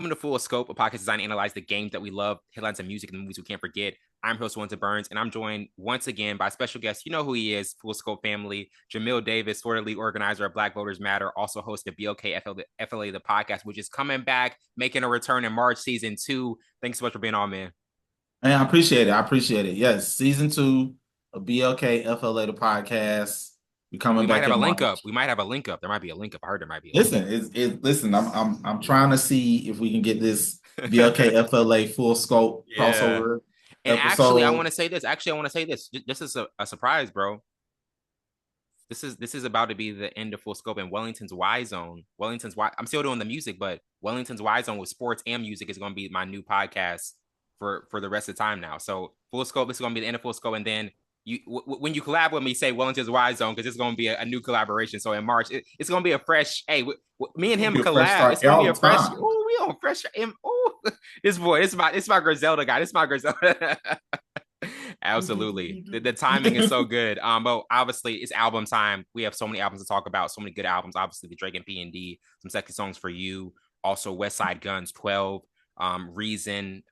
Welcome to Full Scope, a podcast designed to analyze the games that we love, headlines and music, and the movies we can't forget. I'm host Wellington Burns, and I'm joined once again by a special guest. You know who he is, Full Scope family, Jamil Davis, Florida League organizer of Black Voters Matter, also host of BLKFLA the Podcast, which is coming back, making a return in March season 2. Thanks so much for being on, man. Man, I appreciate it. I appreciate it. Yes, season 2 of BLKFLA the Podcast. We coming We might back have a in link March. up. We might have a link up. There might be a link up. I heard there might be a link Listen, listen. I'm trying to see if we can get this BLKFLA full scope Yeah. crossover And actually, I episode. want to say this. This is a surprise, bro. This is about to be the end of Full Scope in Wellington's Y Zone. Wellington's Y. I'm still doing the music, but Wellington's Y Zone with sports and music is going to be my new podcast for the rest of the time now. So Full Scope, this is going to be the end of Full Scope, and then when you collab with me, say Wellington's Y Zone because it's going to be a new collaboration. So in March, it's going to be a fresh. Hey, me and him Be a fresh collab. It's start going to be all a the fresh. time. Oh, we on fresh. Oh, this boy, it's my Griselda guy. This is my Griselda. Absolutely. The timing is so good. But obviously it's album time. We have so many albums to talk about, so many good albums. Obviously, the Drake and P&D, some sexy songs for you. Also, Westside Gunn's 12. Reason.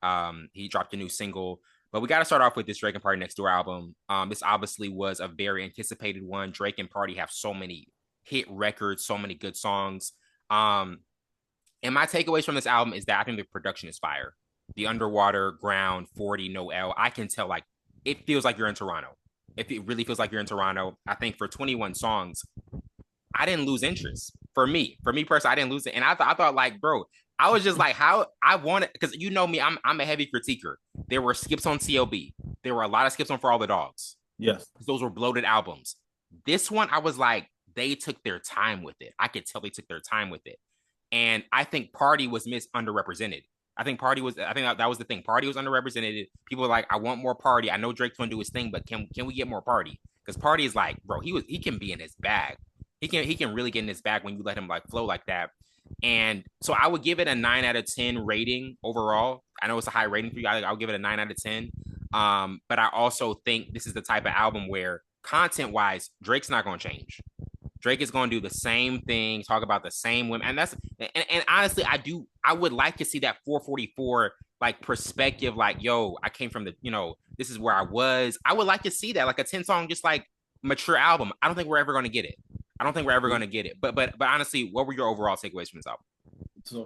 He dropped a new single. But we got to start off with this Drake and Party Next Door album. This obviously was a very anticipated one. Drake and Party have so many hit records, so many good songs. And my takeaways from this album is that I think the production is fire. The underwater, ground, 40, no L. I can tell, like, it feels like you're in Toronto. If it really feels like you're in Toronto, I think for 21 songs, I didn't lose interest. For me personally, I didn't lose it. And I thought, like, bro, I was just like, how I wanted, because you know me, I'm a heavy critiquer. There were skips on CLB. There were a lot of skips on For All the Dogs. Yes. Those were bloated albums. This one, I was like, they took their time with it. I could tell they took their time with it. And I think Party was underrepresented. I think that was the thing. Party was underrepresented. People were like, I want more Party. I know Drake's gonna do his thing, but can we get more Party? Because Party is like, bro, he can be in his bag. He can really get in his bag when you let him like flow like that. And so I would give it a 9 out of 10 rating overall. I know it's a high rating for you. I'll give it a 9 out of 10. But I also think this is the type of album where content wise, Drake's not gonna change. Drake is going to do the same thing, talk about the same women, and honestly, I would like to see that 444 like perspective, like, yo, I came from this is where I was. I would like to see that, like a 10 song, just like mature album. I don't think we're ever going to get it. But honestly, what were your overall takeaways from this album?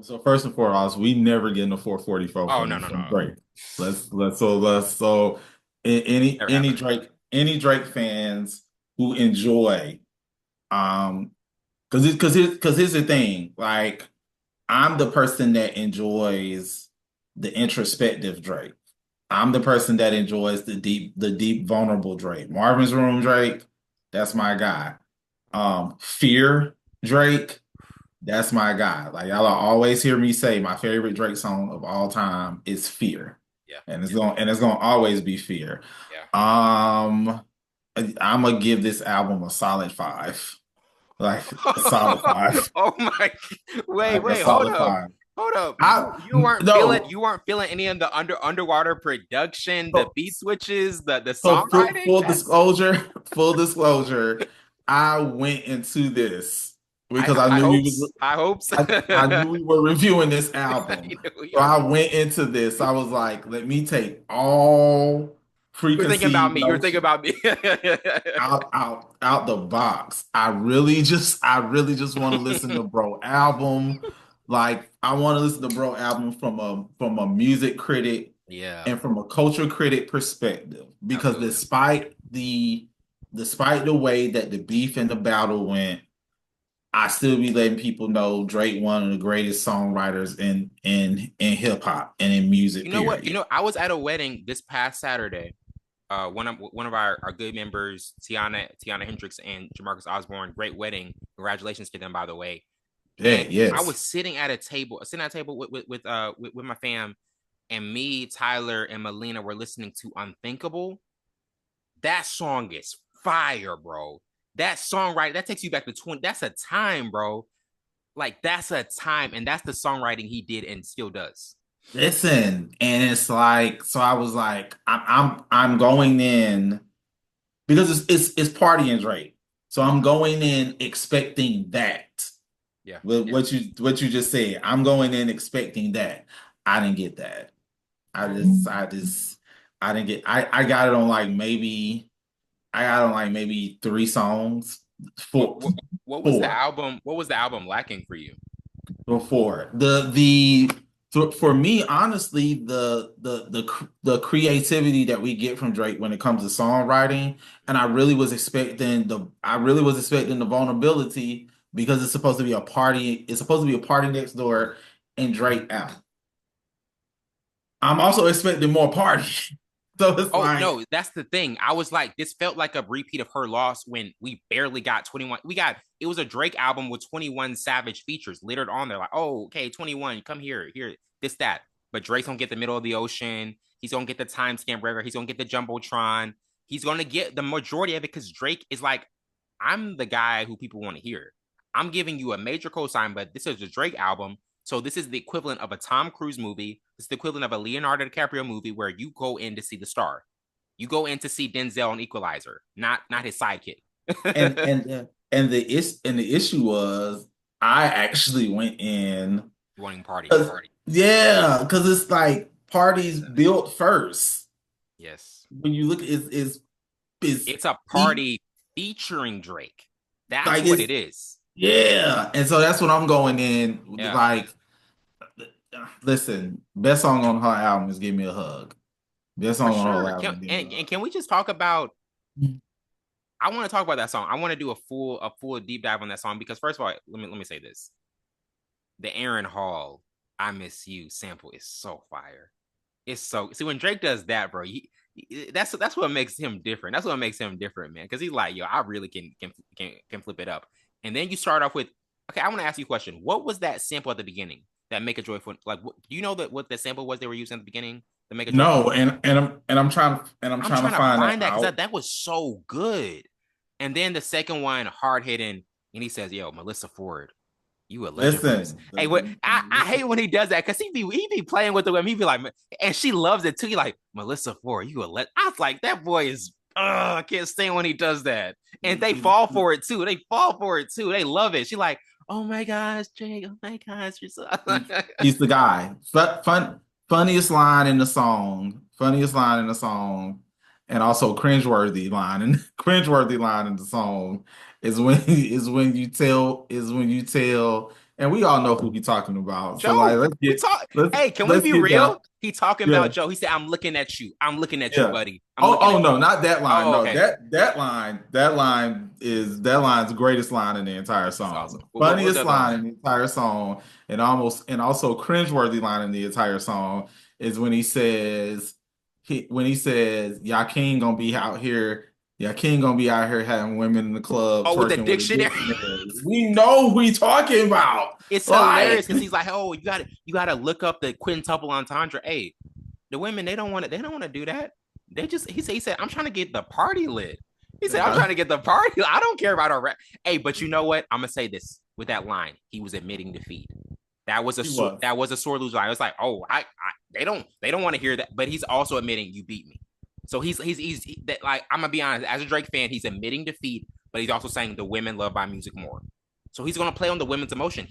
So first and foremost, we never get a 444 Oh no from no Drake. Let's any never happened. Drake fans who enjoy because here's the thing, like I'm the person that enjoys the introspective Drake. I'm the person that enjoys the deep vulnerable Drake. Marvin's Room Drake, that's my guy. Fear Drake, that's my guy. Like y'all always hear me say my favorite Drake song of all time is Fear. Yeah, And it's gonna always be Fear. yeah. Um I'm gonna give this album a solid 5. Like a solid 5. Oh my! Like a Wait, hold solid up. 5. Hold up. I You weren't feeling no. you weren't feeling any of the underwater production, the So, beat switches, the so songwriting. That's full disclosure, I went into this because I hopes. I hopes. I knew we were reviewing this album. You know, we So are. I went into this. I was like, let me take all You were thinking about preconceived me. You were thinking notions about me. out the box. I really just want to listen to Bro album. Like I want to listen to Bro album from a music critic Yeah, and from a culture critic perspective. Because absolutely. despite the way that the beef and the battle went, I still be letting people know Drake one of the greatest songwriters in hip hop and in music, You know what? period. I was at a wedding this past Saturday. One of our good members, Tiana Hendricks and Jamarcus Osborne, great wedding. Congratulations to them, by the way. Yeah, And I was yes. sitting at a table with my fam, and me, Tyler, and Melina were listening to Unthinkable. That song is fire, bro. That songwriting that takes you back to 20. That's a time, bro. Like that's a time, and that's the songwriting he did and still does. Listen, and it's like, so I was like, I'm going in because it's party and Drake. So I'm going in expecting that. Yeah. With Yeah. what you just said. I'm going in expecting that. I didn't get that. I didn't get I got it on like maybe I got on like maybe three songs. What Four what what was the four. album? What was the album lacking for you? Before for me, honestly, the creativity that we get from Drake when it comes to songwriting, and I really was expecting the vulnerability because it's supposed to be a party. It's supposed to be a party next door, and Drake out. I'm also expecting more party, so it's Oh like, no, that's the thing. I was like, this felt like a repeat of her loss when we barely got 21. It was a Drake album with 21 Savage features littered on there. Like, oh, okay, 21, come here, this, that. But Drake's gonna get the middle of the ocean. He's gonna get the timestamp record. He's gonna get the Jumbotron. He's gonna get the majority of it because Drake is like, I'm the guy who people want to hear. I'm giving you a major cosign, but this is a Drake album. So this is the equivalent of a Tom Cruise movie. It's the equivalent of a Leonardo DiCaprio movie where you go in to see the star. You go in to see Denzel on Equalizer, not his sidekick. and the issue was I actually went in. Wanting party. Yeah, because it's like parties built first. Yes. When you look, it's It's a deep, party featuring Drake. That's like what it's it is. yeah, and so that's what I'm going in. Yeah. Like, listen, best song on her album is "Give Me a Hug." Best For song on her sure. album, is "Give Me a And Hug." can we just talk about I want to talk about that song. I want to do a full deep dive on that song because first of all, let me say this. The Aaron Hall "I Miss You" sample is so fire. It's so see when Drake does that, bro. That's what makes him different. That's what makes him different, man. Because he's like, yo, I really can flip it up. And then you start off with, okay, I want to ask you a question. What was that sample at the beginning that make a joyful? Like, do you know what the sample was they were using at the beginning to make a joyful No, noise? I'm I'm trying to trying to find that find that because out. that was so good. And then the second one, hard hitting, and he says, "Yo, Melissa Ford, you a legend for this." Listen, Hey, what I hate when he does that because he be playing with the women. He be like, and she loves it too. He like Melissa Ford, you a legend. I was like, that boy is. I can't stand when he does that. And they fall for it too. They fall for it too. They love it. She like, oh my gosh, Jake. Oh my gosh, you're so. he's the guy. Funniest line in the song. Funniest line in the song. And also cringeworthy line in the song is when you tell, and we all know who he's talking about. So like Joe, we talk. Hey, can we let's be get down. real? He talking Yeah, about Joe. He said, "I'm looking at you. I'm looking at you, yeah. buddy. I'm looking Oh at no, you." not that line. Oh, No, okay. that line's the greatest line in the entire It's awesome. song. What was the Funniest other line line? in the entire song, and also cringeworthy line in the entire song is when he says, "Y'all king gonna be out here, y'all king gonna be out here having women in the club Oh, with the twerking with a dictionary. dictionary." We know who we talking about. It's hilarious Like, because he's like, "Oh, you got to look up the quintuple entendre." Hey, the women they don't want to do that. He said I'm trying to get the party lit. He said I'm trying to get the party. I don't care about our rap. Hey, but you know what? I'm gonna say this with that line. He was admitting defeat. he was. That was a sore loser line. It was like, oh, they don't want to hear that, but he's also admitting you beat me. So that like I'm gonna be honest. As a Drake fan, he's admitting defeat, but he's also saying the women love my music more. So he's gonna play on the women's emotion.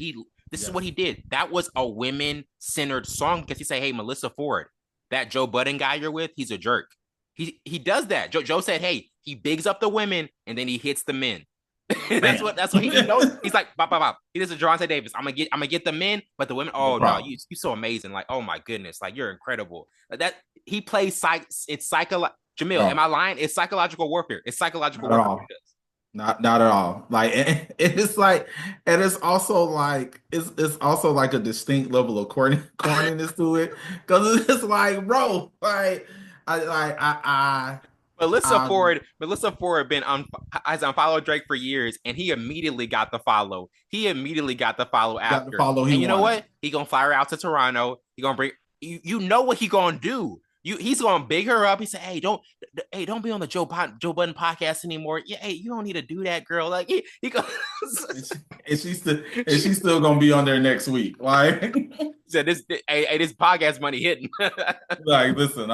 This is Yeah. what he did. That was a women centered song because he say, hey, Melissa Ford, that Joe Budden guy you're with, he's a jerk. He does that. Joe said, hey, he bigs up the women and then he hits the men. Bam. That's what he knows. He's like, bop, bop, bop. He does a Javante Davis. I'm gonna get the men, but the women, No oh no, problem. you so amazing. Like, oh my goodness, like you're incredible. That he plays it's psycho Jamil, am No, I lying? It's psychological warfare. It's psychological not at warfare what all. he does. Not at all. Like it's like, and it's also like a distinct level of corniness to it because it's like, bro, like I Melissa Ford has unfollowed Drake for years, and he immediately got the follow. He immediately got the follow got the after. follow he And you know wanted. what? He gonna fly her out to Toronto. He gonna bring you know what he gonna do. He's gonna big her up. He said, hey, don't be on the Joe Budden podcast anymore. Yeah, hey, you don't need to do that, girl. Like he goes, she's still gonna be on there next week. Like, said this podcast money hitting. like, listen,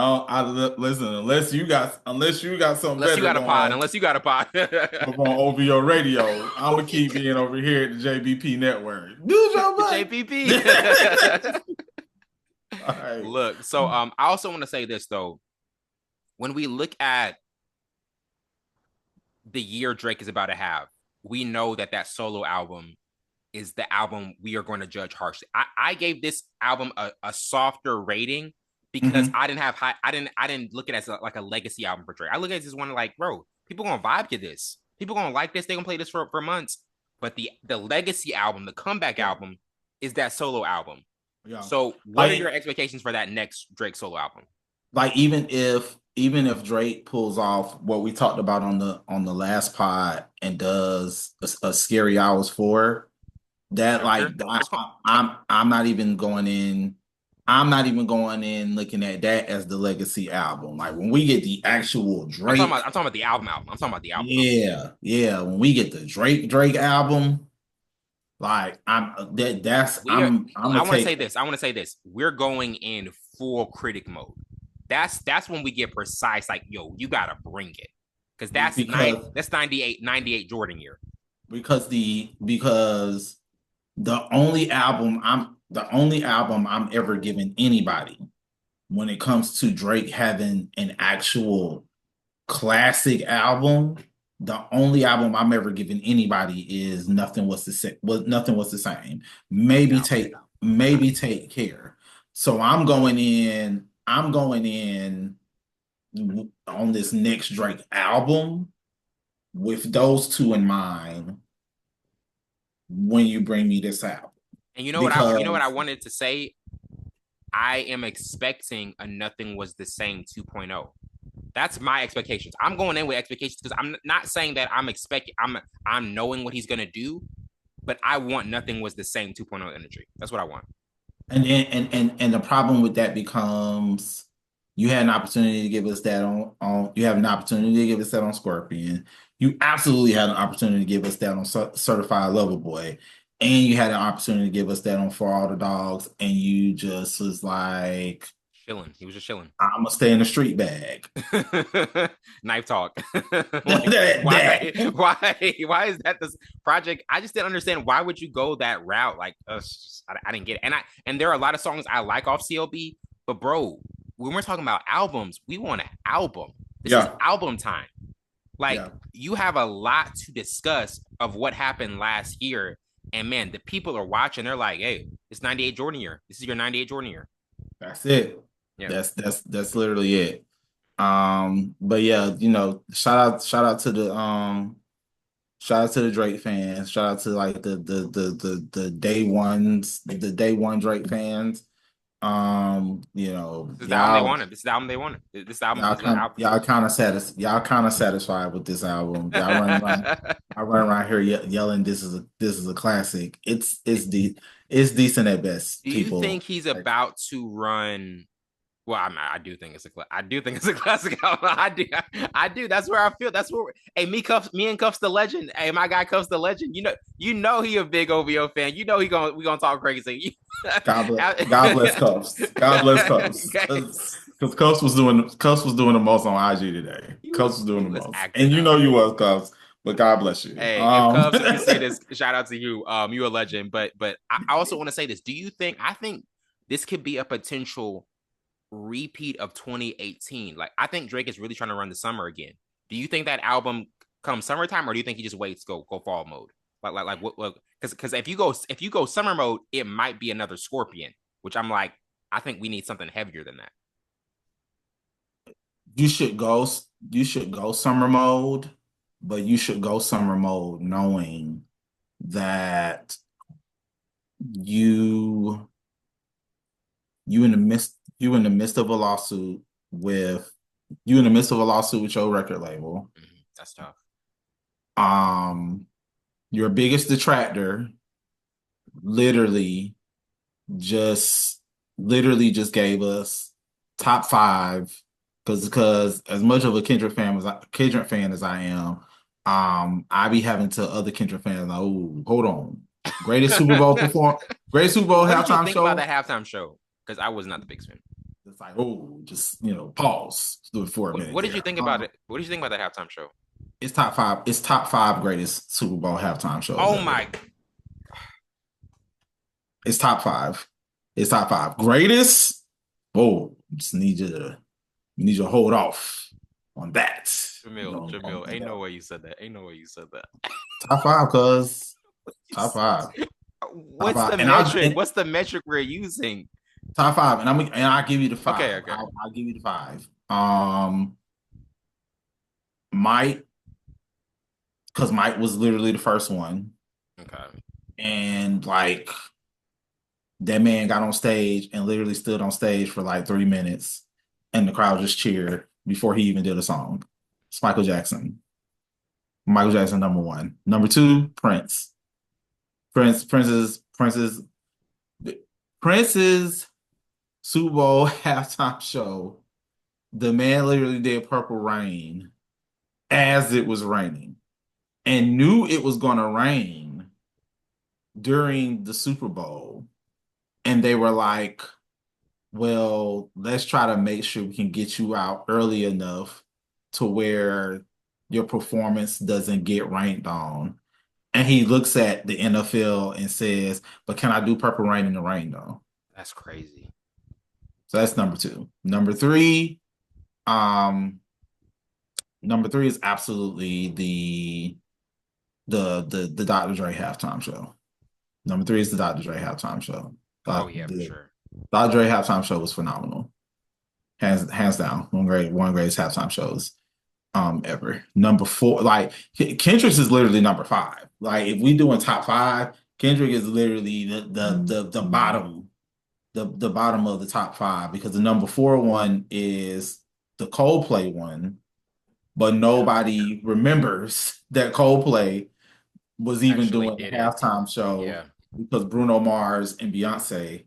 listen. Unless you got something Unless you better got a going pod, on unless you got a pod. over on OVO Radio, I'm gonna keep being over here at the JBP network. Do your JPP. All right. Look, so I also want to say this though. When we look at the year Drake is about to have, we know that solo album is the album we are going to judge harshly. I gave this album a softer rating because I didn't look at it as like a legacy album for Drake. I look at it as one like, bro, people gonna vibe to this. People gonna like this. They gonna play this for months. But the legacy album, the comeback album, is that solo album. Yeah. So what are your expectations for that next Drake solo album? Like even if Drake pulls off what we talked about on the last pod and does a Scary Hours 4, that like I'm not even going in. I'm not even going in looking at that as the legacy album. Like when we get the actual Drake, I'm talking about the album. I'm talking about the album. Yeah. When we get the Drake album, like I want to say this. I want to say this. We're going in full critic mode. That's when we get precise. Like, yo, you gotta bring it because that's 98 Jordan year. Because the only album I'm ever giving anybody when it comes to Drake having an actual classic album, the only album I'm ever giving anybody is Nothing Was the Same. Maybe Take Care. So I'm going in on this next Drake album with those two in mind when you bring me this album. And you know what I wanted to say? I am expecting a Nothing Was the Same 2.0. That's my expectations. I'm going in with expectations because I'm not saying that I'm knowing what he's gonna do, but I want Nothing Was the Same 2.0 energy. That's what I want. And the problem with that becomes you had an opportunity to give us that on you have an opportunity to give us that on Scorpion. You absolutely had an opportunity to give us that on Certified Lover Boy. And you had an opportunity to give us that on For All the Dogs, and you just was like chilling. He was just chilling. I'm gonna stay in the street bag. Knife talk. Why is that this project? I just didn't understand. Why would you go that route? Like, I didn't get it. And there are a lot of songs I like off CLB, but bro, when we're talking about albums, we want an album. This is album time. Like, you have a lot to discuss of what happened last year. And man, the people are watching. They're like, "Hey, it's 98 Jordan year. This is your 98 Jordan year." That's it. Yeah. That's literally it. But yeah, shout out to the Drake fans. Shout out to like the day one Drake fans. This is the album they wanted. This is the album they wanted. This album. Y'all kind of satisfied with this album. Y'all I run around here yelling, "This is a classic." It's decent at best. Do you think he's about to run? Well, I do think it's a classic album. I do. That's where I feel. That's where. Hey, me and Cuffs the legend. Hey, my guy Cuffs the legend. You know he a big OVO fan. You know we gonna talk crazy. God bless Cuffs. God bless Cuffs. Because Cuffs was doing the most on IG today. Cuffs was doing the most, and you know you was Cuffs. But God bless you. Hey, Cuffs, if you see this, shout out to you. You a legend. But I also want to say this. Do you think? I think this could be a potential repeat of 2018. Like, I think Drake is really trying to run the summer again. Do you think that album comes summertime, or do you think he just waits go fall mode? Like what? Because if you go summer mode, it might be another Scorpion, which I'm like, I think we need something heavier than that. You should go summer mode, but you should go summer mode knowing that you in the midst of a lawsuit with your record label. That's tough. Your biggest detractor literally just gave us top five, because as much of a Kendrick fan as I am, I be having to other Kendrick fans like, oh, hold on, greatest Super Bowl What did you halftime think about show. that halftime show? Because I was not the biggest fan. It's like, oh, just pause for a minute What did you there. think about it? What did you think about that halftime show? It's top five. It's top five greatest Super Bowl halftime shows Oh ever. my! It's top five. It's top five greatest. Oh, just need you to hold off on that. Jamil, ain't no way you said that. Ain't no way you said that. Top five, cuz top five, top What's five, the and I'll metric? and What's the metric we're using? top five, and I'll give you the Okay, five. okay, I'll give you the five. Mike, because Mike was literally the first one, okay. and like that man got on stage and literally stood on stage for like 3 minutes, and the crowd just cheered before he even did a song. It's Michael Jackson. Michael Jackson, number one. Number two, Prince. Prince's Prince's Super Bowl halftime show. The man literally did Purple Rain as it was raining and knew it was going to rain during the Super Bowl. And they were like, well, let's try to make sure we can get you out early enough to where your performance doesn't get rained on. And he looks at the NFL and says, but can I do Purple Rain in the rain though? That's crazy. So that's number two. Um, number three is absolutely the Dr. Dre halftime show. Number three is the Dr. Dre halftime show. Oh yeah, for sure. Dr. Dre halftime show was phenomenal. Hands down. One of the greatest halftime shows ever. Number four, like Kendrick's is literally number five. Like if we doing top five, Kendrick is literally the bottom, the bottom of the top five, because the number four one is the Coldplay one, but nobody remembers that Coldplay was even Actually doing a did it. halftime show Yeah. because Bruno Mars and Beyonce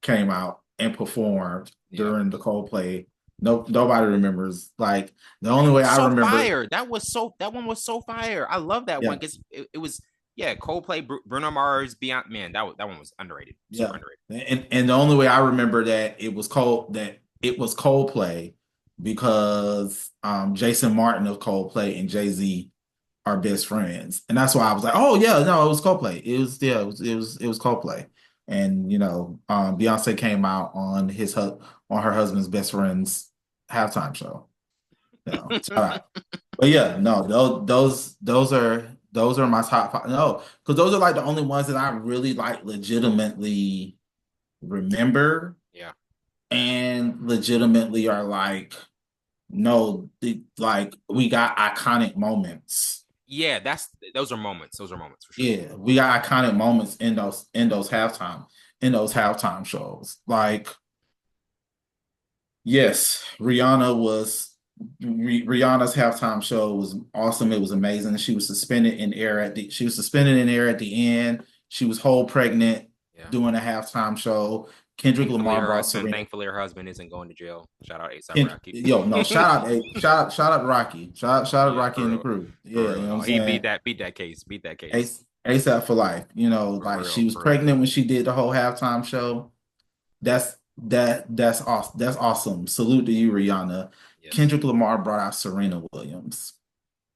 came out and performed Yeah. during the Coldplay. No, nobody remembers. Like the only way I So remember, fire. That one was so fire. I love that one yeah, because it was Coldplay, Bruno Mars, Beyond man, that one was underrated. Super yeah, underrated. and the only way I remember that it was Coldplay because Jason Martin of Coldplay and Jay-Z are best friends, and that's why I was like, oh yeah, no, it was Coldplay. It was Coldplay, and Beyonce came out on on her husband's best friend's halftime show. Shout out. But yeah, no, those are my top five. No, because those are like the only ones that I really like legitimately remember Yeah. and legitimately are like, no, like we got iconic moments. Yeah, those are moments. Those are moments for sure. Yeah, we got iconic moments in those halftime shows. Like, yes, Rihanna's halftime show was awesome. It was amazing. She was suspended in air at the end. She was whole pregnant Yeah. doing a halftime show. Kendrick Lamar brought Serena. Thankfully, her husband isn't going to jail. Shout out ASAP Rocky. Yo, no, shout out Rocky. Shout out Rocky and the crew. Yeah, you know what I'm he saying? beat that case. ASAP for life. Like she was pregnant when she did the whole halftime show. That's awesome. That's awesome. Salute to you, Rihanna. Yes. Kendrick Lamar brought out Serena Williams.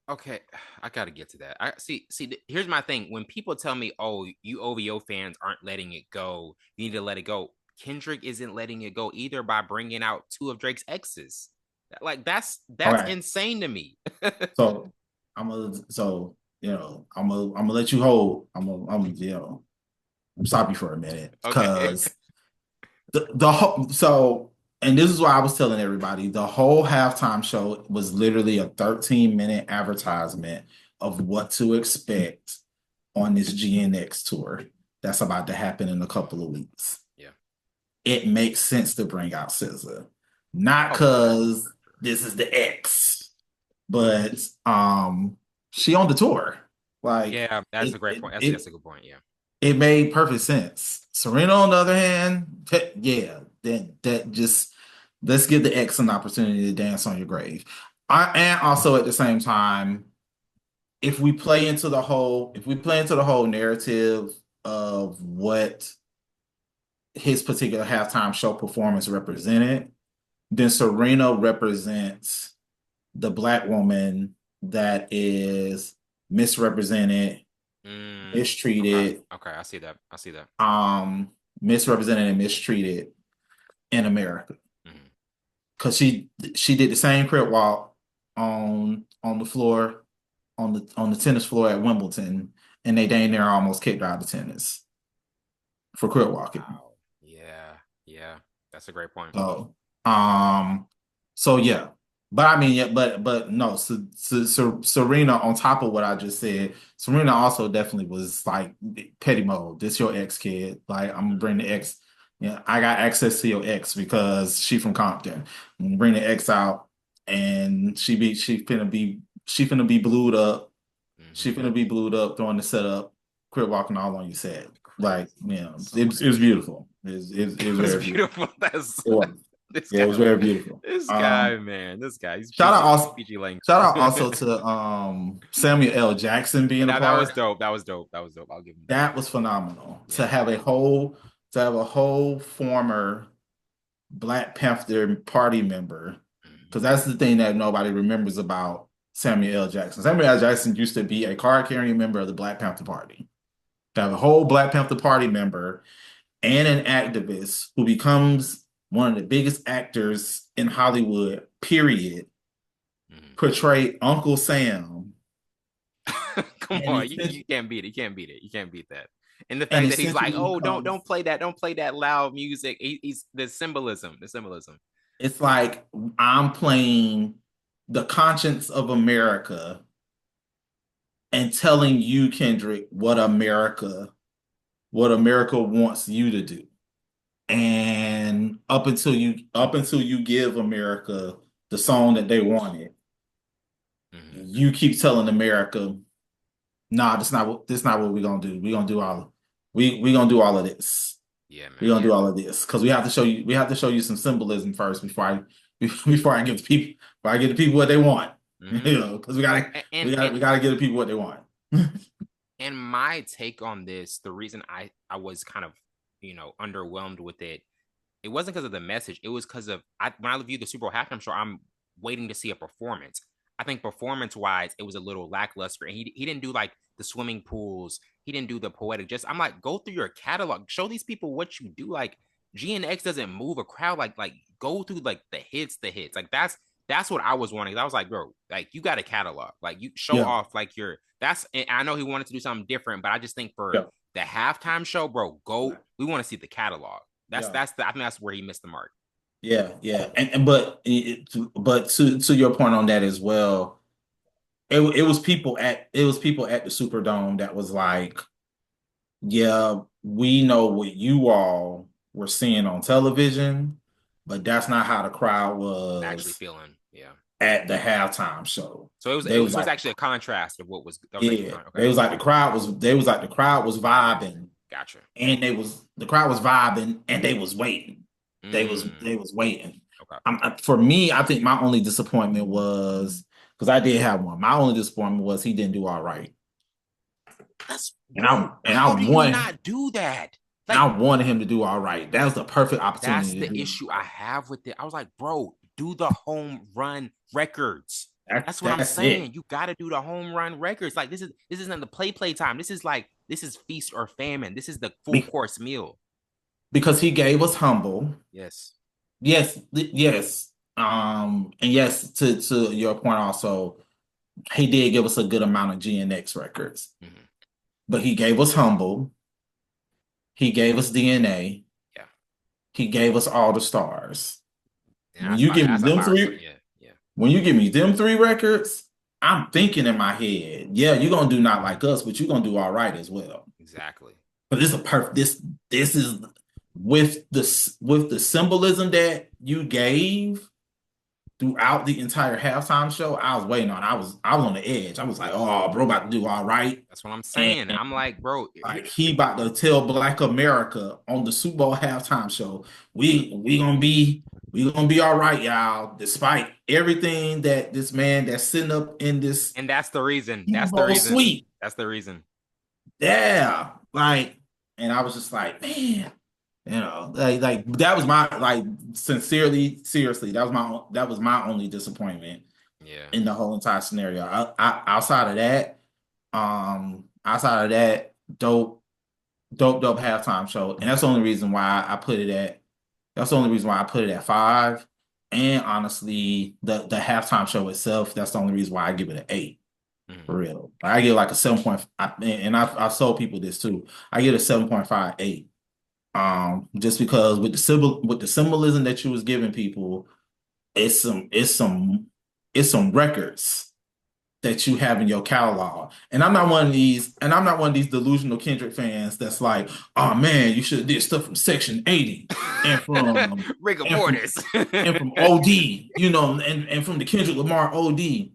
Okay, I gotta get to that. I see. Here's my thing. When people tell me, "Oh, you OVO fans aren't letting it go. You need to let it go." Kendrick isn't letting it go either by bringing out two of Drake's exes. Like that's okay. Insane to me. So I'm gonna let you hold. I'm stop you for a minute because and this is why I was telling everybody the whole halftime show was literally a 13-minute advertisement of what to expect on this GNX tour that's about to happen in a couple of weeks. Yeah. It makes sense to bring out SZA. Not because this is the X, but she on the tour. Like, yeah, that's a great point. That's a good point. Yeah. It made perfect sense. Serena, on the other hand, yeah, that just let's give the X an opportunity to dance on your grave. And also at the same time, if we play into the whole narrative of what his particular halftime show performance represented, then Serena represents the Black woman that is misrepresented, mistreated, Okay, I see that. I see that. misrepresented and mistreated in America. Mm-hmm. Because she did the same crip walk on the floor on the tennis floor at Wimbledon, and they dang near almost kicked her out of tennis for crip walking. Wow. Yeah, yeah, that's a great point. So, so yeah, but I mean, yeah, but no, so Serena, on top of what I just said, Serena also definitely was like petty mode. This your ex kid, like I'm gonna bring the ex. Yeah, I got access to your ex because she from Compton. I'm gonna bring the ex out, and she finna be blued up. She finna be blued up, throwing the setup, crib walking all on your set. Like, it was beautiful. It was It was very beautiful. beautiful. That's It was. this Yeah, it guy. was very beautiful. This guy, man. This guy. He's Shout out PG, also PG language. shout out also to Samuel L. Jackson being a Now that was part. dope. That was dope. That was dope. I'll give him that. That was phenomenal. Yeah. To have a whole former Black Panther Party member, because that's the thing that nobody remembers about Samuel L. Jackson. Samuel L. Jackson used to be a card-carrying member of the Black Panther Party. To have a whole Black Panther Party member and an activist who becomes one of the biggest actors in Hollywood, period, portray Uncle Sam. Come on, you can't beat it. You can't beat it. You can't beat that. And the fact that he's like, oh, don't play that loud music. He's the symbolism. It's like I'm playing the conscience of America and telling you, Kendrick, what America wants you to do. And up until you give America the song that they wanted, you keep telling America, nah, this not what we're gonna do. We're gonna do all of this. Yeah, man. We're gonna do all of this because we have to show you some symbolism first before I give the people what they want. Because we gotta give the people what they want. And my take on this, the reason I was kind of underwhelmed with it, it wasn't because of the message. It was because of when I viewed the Super Bowl halftime show, I'm waiting to see a performance. I think performance wise, it was a little lackluster, and he didn't do like the swimming pools. He didn't do the poetic. Just I'm like, go through your catalog, show these people what you do. Like GNX doesn't move a crowd. Like go through like the hits. Like that's what I was wanting. I was like, bro, like you got a catalog. Like you show off like your. That's. I know he wanted to do something different, but I just think for the halftime show, bro, we want to see the catalog. I think that's where he missed the mark. Yeah, but to your point on that as well, it was people at the Superdome that was like, yeah, we know what you all were seeing on television, but that's not how the crowd was actually feeling. Yeah, at the halftime show. So it was actually a contrast of what was. Okay. They was like the crowd was vibing. Gotcha. And the crowd was vibing and they was waiting. They was waiting. Okay. For me, I think my only disappointment was because I did have one. My only disappointment was he didn't do all right. How do you not do that? Like, I wanted him to do all right. That was the perfect opportunity. That's the issue I have with it. I was like, bro, do the home run records. That's what I'm saying. You got to do the home run records. Like this isn't the play time. This is feast or famine. This is the full course meal. Because he gave us Humble. Yes. And yes, to your point also, he did give us a good amount of GNX records. But he gave us Humble. He gave us DNA. Yeah. He gave us All the Stars. When you give me them three, when you give me them three records, I'm thinking in my head, yeah, you're gonna do Not Like Us, but you're gonna do all right as well. Exactly. But this is a perfect. This is with the symbolism that you gave throughout the entire halftime show. I was waiting on. I was on the edge. I was like, oh, bro, about to do all right. That's what I'm saying. I'm like, bro, like he about to tell Black America on the Super Bowl halftime show, we gonna be We gonna be all right, y'all. Despite everything that this man that's sitting up in this And that's the reason. Super That's the Bowl reason. suite, That's the reason. yeah, like, and I was just like, man, like that was my like sincerely, seriously, that was my only disappointment Yeah. in the whole entire scenario. Outside of that, dope halftime show, and that's the only reason why I put it at. That's the only reason why I put it at 5. And honestly, the halftime show itself, that's the only reason why I give it an 8. For Mhm. real. I give like a 7 point, and I told people this too. I get a 7.58. Just because with the symbolism that you was giving people, it's some records that you have in your catalog. And I'm not one of these delusional Kendrick fans that's like, oh man, you should have did stuff from Section 80 and from Rigor and from mortis. and from OD, and from the Kendrick Lamar OD.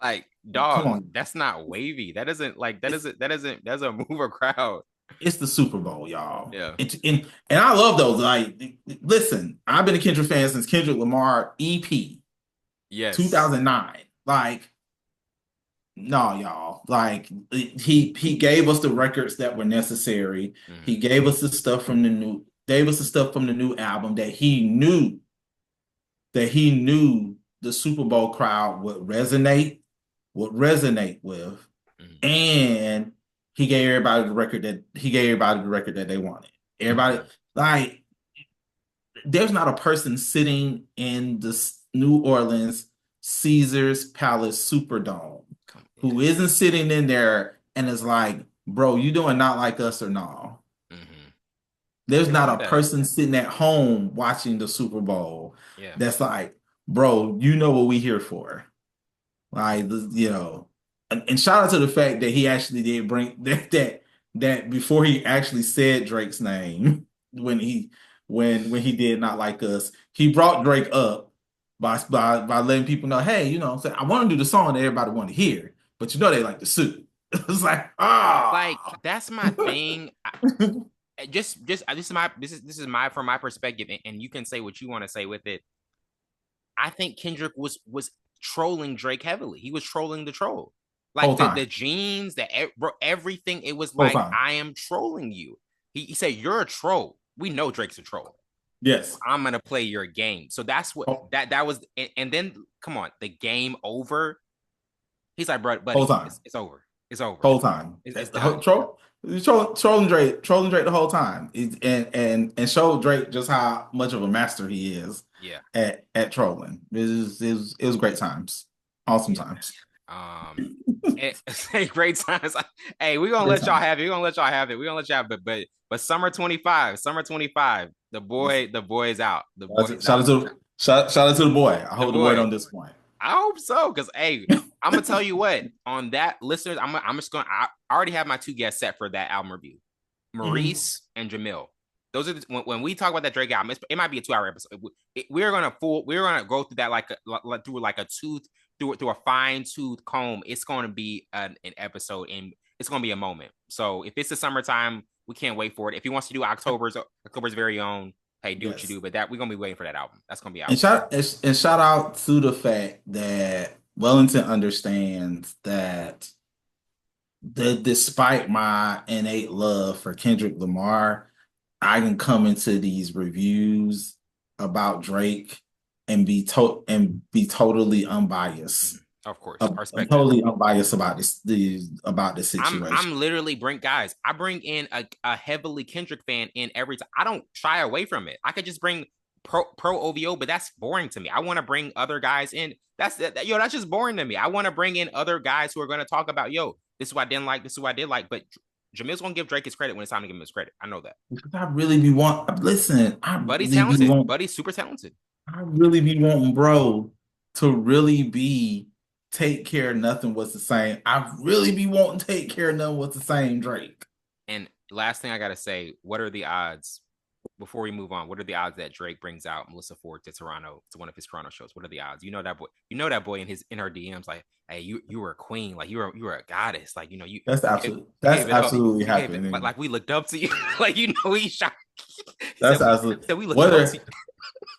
Like, Come dog, on. that's not wavy. That doesn't like It's that doesn't move a crowd. it's the Super Bowl, y'all. Yeah. And I love those. Like, listen, I've been a Kendrick fan since Kendrick Lamar EP Yes. 2009. Like, no, y'all. Like he gave us the records that were necessary. He Mhm. gave us the stuff from the new album that he knew the Super Bowl crowd would resonate with. Mhm. And he gave everybody the record that they wanted. Everybody, Mhm. like, there's not a person sitting in the New Orleans Caesars Palace Superdome Yeah. who isn't sitting in there and is like, bro, you doing not like us or no? Mhm. There's They don't not do a that. person sitting at home watching the Super Bowl Yeah. that's like, bro, you know what we here for. Like, and shout out to the fact that he actually did bring that before he actually said Drake's name when he did not like us, he brought Drake up by letting people know, hey, I want to do the song that everybody want to hear, but they like the suit. It's like, Like, ah, that's my thing. Just this is my from my perspective, and you can say what you want to say with it. I think Kendrick was trolling Drake heavily. He was trolling the troll. whole Like the time, jeans, bro, everything. It was whole like, time. I am trolling you. He said, you're a troll. We know Drake's a troll. Yes, I'm gonna play your game. So that's what whole, that was. And then come on, the game over. He's like, bro, whole buddy, time. it's over. It's over. Whole time. It's done. Trolling Drake the whole time, and show Drake just how much of a master he is Yeah. at trolling. It was great times, awesome Yeah. times, Great times. Hey, we're gonna great let y'all times. have it. We're gonna let y'all have it. We're gonna let y'all have it. But summer 25, the boy is out. The boy is out. Shout out to the boy. I The hope the boy boy. don't disappoint. I hope so. Cause hey, I'm gonna tell you what, on that, listeners, I'm just gonna I already have my 2 guests set for that album review. Mhm. Maurice and Jamil. Those are when we talk about that Drake album. It might be a 2-hour episode. We're gonna go through that through like a tooth through a fine tooth comb. It's gonna be an episode, and it's gonna be a moment. So if it's the summertime, we can't wait for it. If he wants to do October's very own, hey, do what you Yes, do. But that we're gonna be waiting for that album. That's gonna be and out. shout out to the fact that Wellington understands that despite my innate love for Kendrick Lamar, I can come into these reviews about Drake and be totally unbiased. Of course, I I'm respect that. totally unbiased about this I'm situation. I'm literally guys. I bring in a heavily Kendrick fan in every time. I don't shy away from it. I could just bring pro OVO, but that's boring to me. I want to bring other guys in. That's just boring to me. I want to bring in other guys who are going to talk about, this is what I didn't like, this is what I did like. But Jamil's gonna give Drake his credit when it's time to give him his credit. I know that. Because I really be want listen, Buddy's talented. Buddy's super talented. I really be wanting bro to really be take care nothing was the same. I really be wanting take care nothing was the same Drake. And last thing I gotta say, what are the odds before we move on? What are the odds that Drake brings out Melissa Ford to Toronto to one of his Toronto shows? What are the odds? You know that boy. You know that boy in her DMs like, hey, you were a queen, like you were a goddess, like you That's gave it up, absolutely you gave it happening. like we looked up to you, like he shot. He That's said absolutely we looked up to whether you.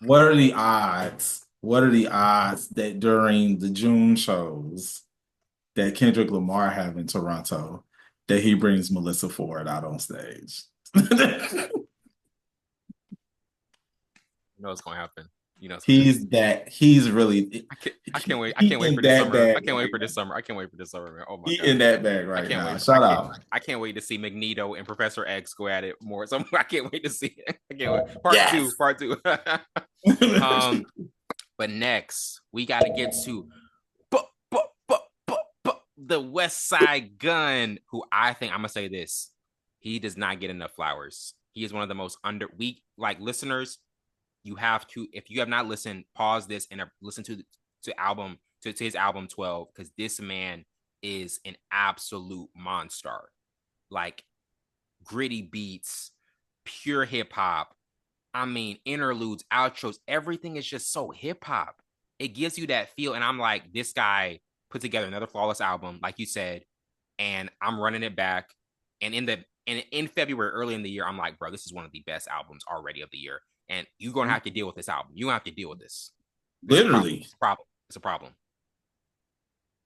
What are the odds? What are the odds that during the June shows that Kendrick Lamar have in Toronto, that he brings Melissa Ford out on stage? You know what's gonna happen. You know what's gonna happen. He's really I can't wait. I he can't wait for in this that summer. I bag can't wait right for now. this summer. I can't wait for this summer, man. Oh my He god. in that bag I right can't now. wait. Shout out. I can't wait to see Magneto and Professor X go at it more. So I can't wait to see it. I can't wait. Part two. Yes. Part two. But next we got to get to the Westside Gunn, who I think I'm gonna say this. He does not get enough flowers. He is one of the most listeners. You have to, if you have not listened, pause this and listen to his album 12, because this man is an absolute monster. Like gritty beats, pure hip hop. I mean, interludes, outros, everything is just so hip hop. It gives you that feel. And I'm like, this guy put together another flawless album, like you said, and I'm running it back. And in February, early in the year, I'm like, bro, this is one of the best albums already of the year. And you're gonna have to deal with this album. You're gonna have to deal with this. Literally. It's a problem. It's a problem.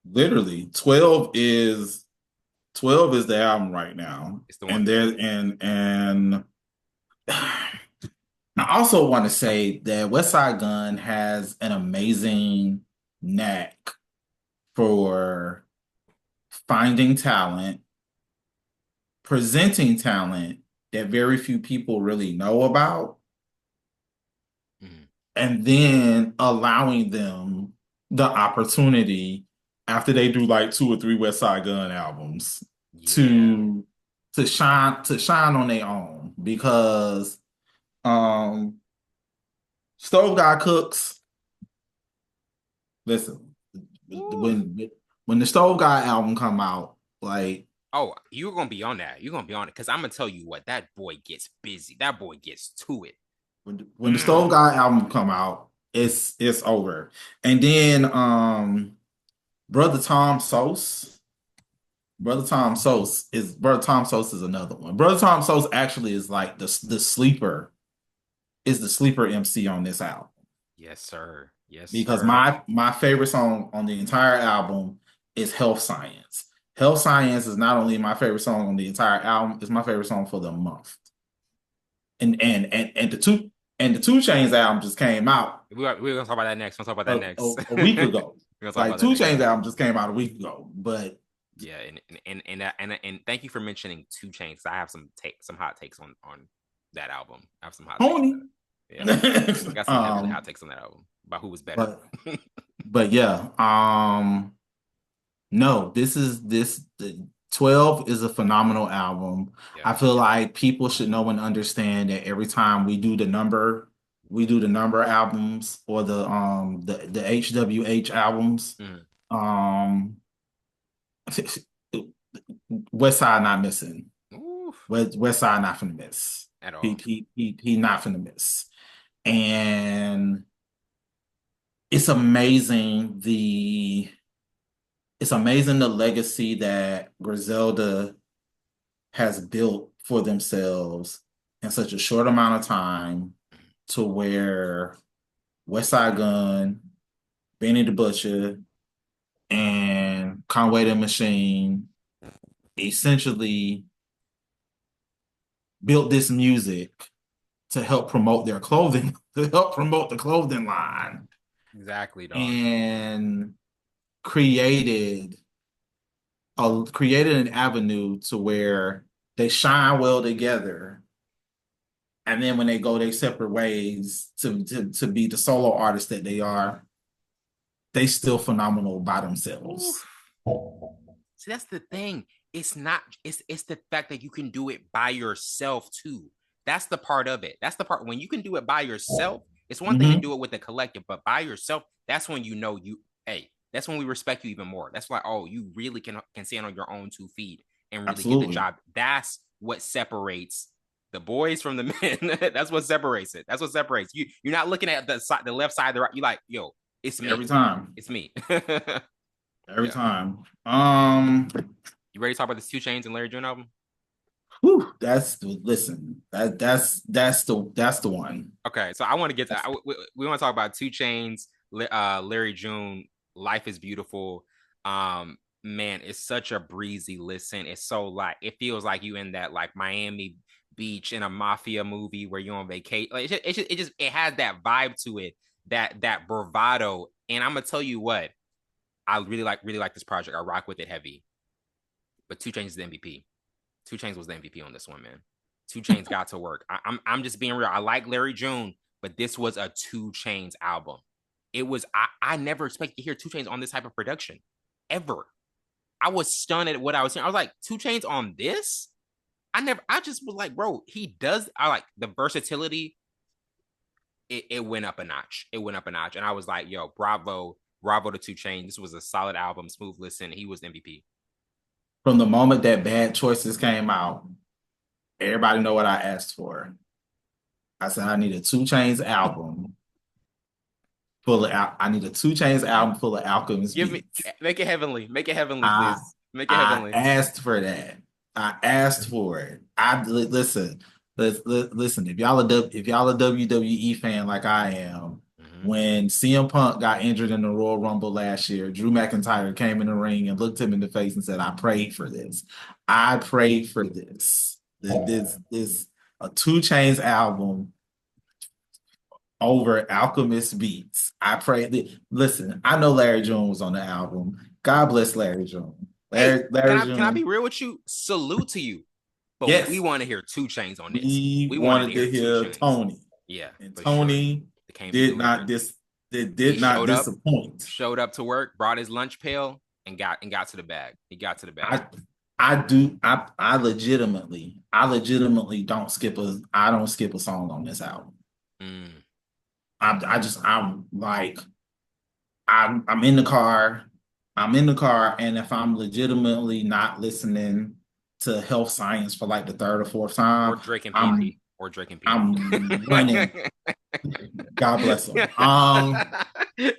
Literally. 12 is the album right now. It's the one. And there and I also want to say that Westside Gunn has an amazing knack for finding talent, presenting talent that very few people really know about, and then allowing them the opportunity after they do like 2 or 3 Westside Gunn albums to shine on their own, because Stove Guy Cooks. Listen, when the Stove Guy album come out, like, oh, you're gonna be on that. You're gonna be on it, because I'm gonna tell you what, that boy gets busy. That boy gets to it. when the Stove Guy album come out, it's over. And then Brother Tom Sos. Brother Tom Sos is another one. Brother Tom Sos actually is like the sleeper, is the sleeper MC on this album. Yes, sir. Yes, Because sir. my favorite song on the entire album is Health Science. Health Science is not only my favorite song on the entire album, it's my favorite song for the month. And the two Chainz album just came out. We're gonna talk about that next. We'll talk about that next. A week ago. Like 2 Chainz album just came out a week ago. But yeah, and thank you for mentioning 2 Chainz. I have some hot takes on that album. I have some hot takes. Yeah, I got some heavily hot takes on that album about who was better. But yeah, no, the 12 is a phenomenal album. Yeah. I feel like people should know and understand that every time we do the number albums, or the HWH albums, Westside not missing. Westside not finna miss at all. He not finna miss. And it's amazing the legacy that Griselda has built for themselves in such a short amount of time, to where Westside Gunn, Benny the Butcher, and Conway the Machine essentially built this music to help promote their clothing, to help promote the clothing line. Exactly, dog. And created an avenue to where they shine well together. And then when they go their separate ways to be the solo artists that they are, they still phenomenal by themselves. See, that's the thing. It's the fact that you can do it by yourself too. That's the part of it. That's the part when you can do it by yourself. It's one thing to do it with the collective, but by yourself, that's when that's when we respect you even more. That's why, you really can stand on your own 2 feet and really get the job. That's what separates the boys from the men. That's what separates it. That's what separates you. You're not looking at the left side, the right. You're like, yo, it's me. Every time. It's me. Every time. You ready to talk about this 2 Chainz and Larry June album? Whew, that's the one. Okay, so I want to get to we want to talk about 2 Chainz, Larry June, Life is Beautiful. Man, it's such a breezy listen. It's so like it feels like you in that like Miami Beach in a mafia movie where you're on vacation. Like it has that vibe to it, that bravado. And I'm gonna tell you what, I really like this project. I rock with it heavy. But 2 Chainz is the MVP. 2 Chainz was the MVP on this one, man. 2 Chainz got to work. I'm just being real. I like Larry June, but this was a 2 Chainz album. It was I never expected to hear 2 Chainz on this type of production ever. I was stunned at what I was hearing. I was like, 2 Chainz on this? I just was like, bro, he does. I like the versatility. It went up a notch. It went up a notch. And I was like, yo, bravo to 2 Chainz. This was a solid album, smooth listen. He was the MVP. From the moment that Bad Choices came out, everybody know what I asked for. I said I need a 2 Chainz album full of I need a 2 Chainz album full of Alchemist beats. Make it heavenly. Make it heavenly, I, please. Make it I heavenly. asked for that. I asked for it. Listen. Listen. If y'all a WWE fan like I am, when CM Punk got injured in the Royal Rumble last year, Drew McIntyre came in the ring and looked him in the face and said, "I prayed for this. I prayed for this. This a 2 Chainz album over Alchemist beats. I pray. Listen, I know Larry June was on the album. God bless Larry June. Larry June. Can I be real with you? Salute to you. But yes, we want to hear 2 Chainz on this. We wanted to hear Tony. Yeah. And Tony sure. did not disappoint. Showed up to work, brought his lunch pail, and got to the bag. He got to the bag. I legitimately don't skip a song on this album. I'm like, I'm in the car. And if I'm legitimately not listening to Health Science for like the third or fourth time, or Drake and PP, I'm running. God bless him. He's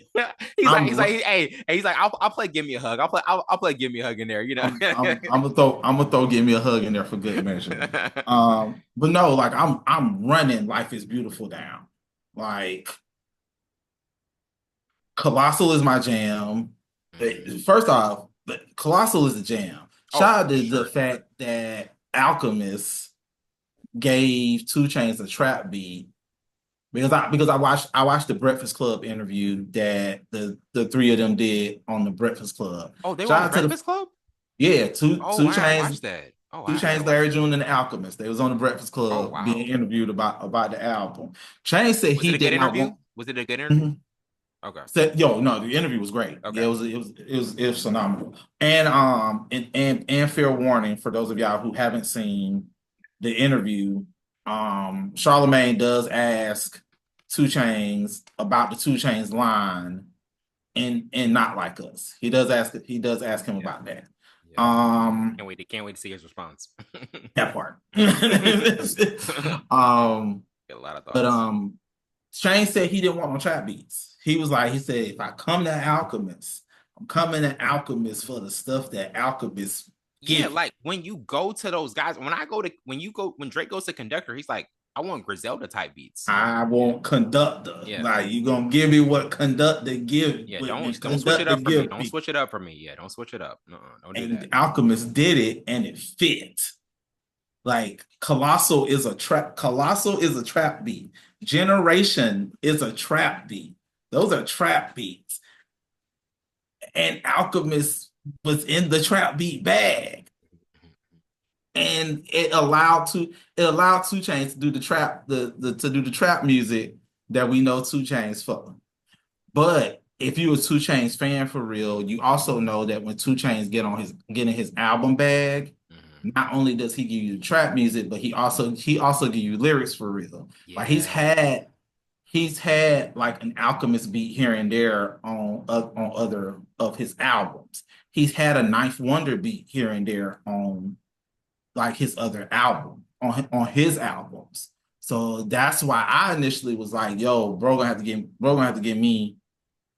like, I'll play Give Me a Hug. I'll play Give Me a Hug in there. You know, I'm gonna throw Give Me a Hug in there for good measure. But no, like I'm running Life is Beautiful down. Like Colossal is my jam. First off, Colossal is a jam. Shout out to the fact that Alchemist gave 2 Chainz a trap beat because I watched the Breakfast Club interview that the three of them did on the Breakfast Club. Oh, they were on the Breakfast Club? Yeah, 2 Chainz. I watched that. 2 Chainz, Larry June, and the Alchemist. They was on the Breakfast Club being interviewed about the album. Chainz said he did not want. Was it a good interview? Mm-hmm. Okay. Said, no, the interview was great. Okay. Yeah, it was phenomenal. And fair warning for those of y'all who haven't seen the interview, Charlemagne does ask 2 Chainz about the 2 Chainz line and Not Like Us. He does ask him about that. Yeah. Can't wait to see his response. That part. Get a lot of thoughts. But Chainz said he didn't want no trap beats. He said, if I come to Alchemist, I'm coming to Alchemist for the stuff that Alchemist. Yeah, like when you go to those guys, when Drake goes to Conductor, he's like, I want Griselda type beats. I want Conductor. Yeah. Like you gonna give me what Conductor give. Yeah, don't switch it up for me. Don't switch it up for me. Yeah, don't switch it up. No, don't do that. Alchemist did it and it fit. Like Colossal is a trap beat. Generation is a trap beat. Those are trap beats. And Alchemist was in the trap beat bag. And it allowed 2 Chainz to do the trap, to do the trap music that we know 2 Chainz for. But if you're a 2 Chainz fan for real, you also know that when 2 Chainz get in his album bag, not only does he give you trap music, but he also give you lyrics for real. Yeah. Like he's had like an Alchemist beat here and there on other of his albums. He's had a Ninth Wonder beat here and there on like his other album on his albums. So that's why I initially was like, yo, bro gonna have to give me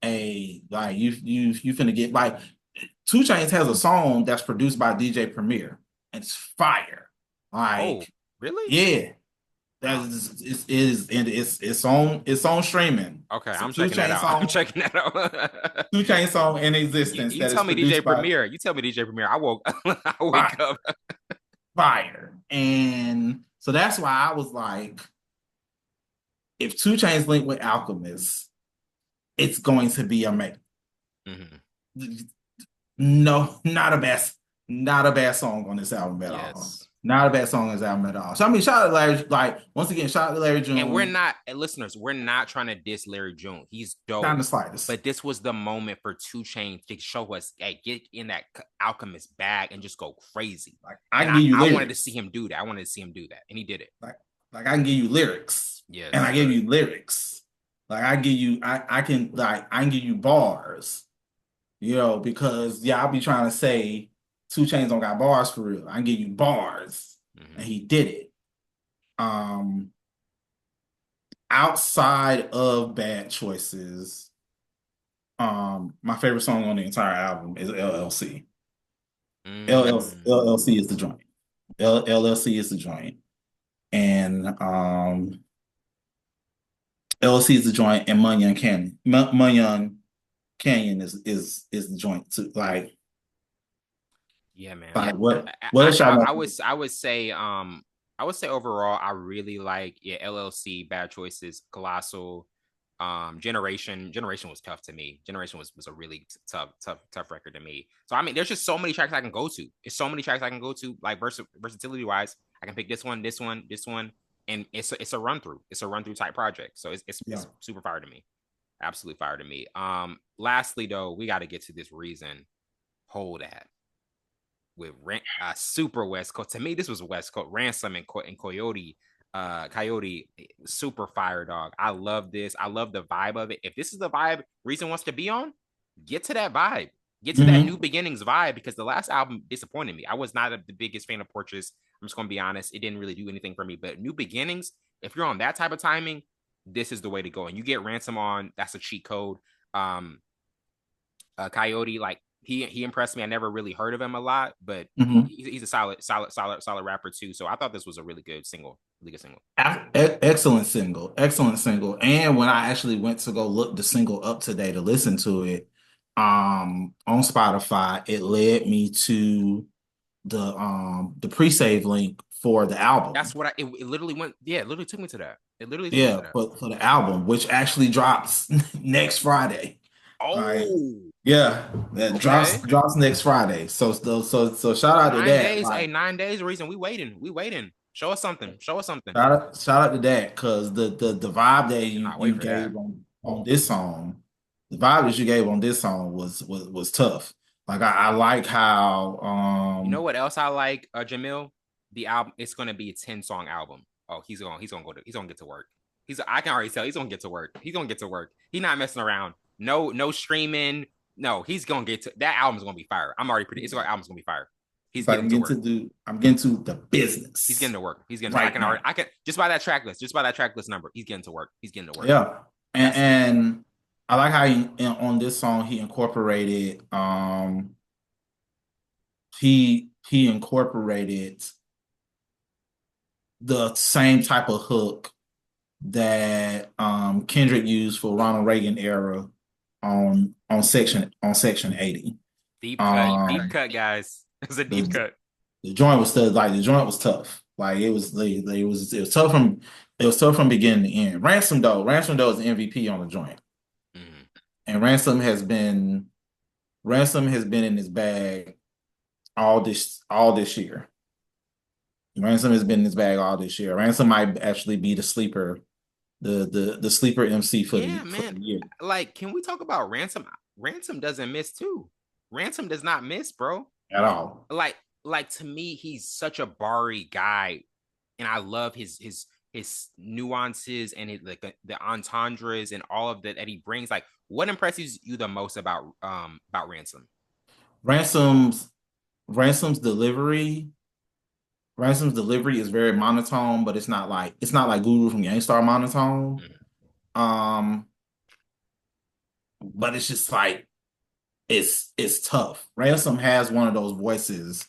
a like you finna get like 2 Chainz has a song that's produced by DJ Premier and it's fire. Oh, Like, really? yeah, Oh, that's and it's on streaming. okay, It's a I'm two checking that chain out. I'm song, checking that out. two chain song in existence You that is tell me DJ produced by Premier. You tell me DJ Premier. I woke. I wake Fire. up. Fire. And so that's why I was like, if Two Chains link with Alchemist, it's going to be amazing. Mhm. No, not a bad song on this album at all. Yes. Not a bad song on this album at all. So I mean, shout out to Larry. Like once again, shout out to Larry And we're June. not, listeners, we're not trying to diss Larry June. He's Not in dope. the slightest. But this was the moment for Two Chainz to show us, hey, get in that Alchemist bag and just go crazy. Like I And can give you I wanted to see lyrics. him do that. I wanted to see him do that. And he did it. Like I can give you lyrics, and Yes. I gave you lyrics. Like I can give you bars. You know, because yeah, I'll be trying to say Two Chainz don't got bars for real. I can give you bars, and Mm-hmm. he did it. Um, Outside of Bad Choices, my favorite song on the entire album is LLC. LLC is the joint. LLC is the joint, and LLC is the joint, and Munyon Canyon. Munyon Canyon is the joint too. Yeah, man. What else y'all want? I would say overall, I really like, yeah, LLC, Bad Choices, Colossal, Generation was tough to me. Generation was a really tough record to me. So I mean, there's just so many tracks I can go to. There's so many tracks I can go to, like versatility wise. I can pick this one, this one, this one, and it's a run through. It's a run through type project. So Yeah. it's super fire to me. Absolute fire to me. Lastly though, we got to get to this reason. Hol That with super West Coast. To me, this was West Coast. Ransom and Coyote, Coyote, super fire dog. I love this. I love the vibe of it. If this is the vibe Reason wants to be on, get to that vibe. Get to that New Beginnings vibe, because the last album disappointed me. I was not the biggest fan of Portraits. I'm just gonna be honest. It didn't really do anything for me. But New Beginnings, if you're on that type of timing, this is the way to go. And you get Ransom on, that's a cheat code. Coyote, like he impressed me. I never really heard of him a lot, but he's a solid rapper too. So I thought this was a really good single, really good single. Excellent single. And when I actually went to go look the single up today to listen to it, on Spotify, it led me to the pre-save link for the album. That's what it literally went. Yeah, it literally took me to that. It literally took Yeah, me to that. for the album, which actually drops next Friday. Like, Oh, yeah, that okay. drops next Friday. So shout out to 9 days. that. Hey, Like, 9 days. Reason we waiting. We waiting. Show us something. Show us something. shout out to that, because the vibe that Cannot wait you for that. gave on this song, the vibe that you gave on this song was tough. Like I like how You know what else I like, Jamil? The album. It's gonna be a 10 song album. Oh, he's gonna get to work. I can already tell he's gonna get to work. He's gonna get to work. He's not messing around. No streaming. No, he's gonna get to that album's gonna be fire. I'm already pretty. Album's gonna be fire. He's like getting to work. I'm getting to the business. He's getting to work. He's getting. Right I can just by that track list. Just by that track list number. He's getting to work. He's getting to work. Yeah, and I like how on this song he incorporated he incorporated the same type of hook that Kendrick used for Ronald Reagan era on section 80. Deep cut, guys. It was a deep the, cut. the joint was still like the joint was tough. Like it was tough from beginning to end. Ransom is the MVP on the joint. And Ransom has been in his bag all this year. Ransom has been in his bag all this year. Ransom might actually be the sleeper MC for the year. Like, can we talk about Ransom? Ransom doesn't miss too. Ransom does not miss, bro. At all. Like to me, he's such a Bari guy, and I love his nuances and the entendres and all of that he brings. Like, what impresses you the most about Ransom? Ransom's delivery. Ransom's delivery is very monotone, but it's not like Guru from Gangstar monotone. But it's just like it's tough. Ransom has one of those voices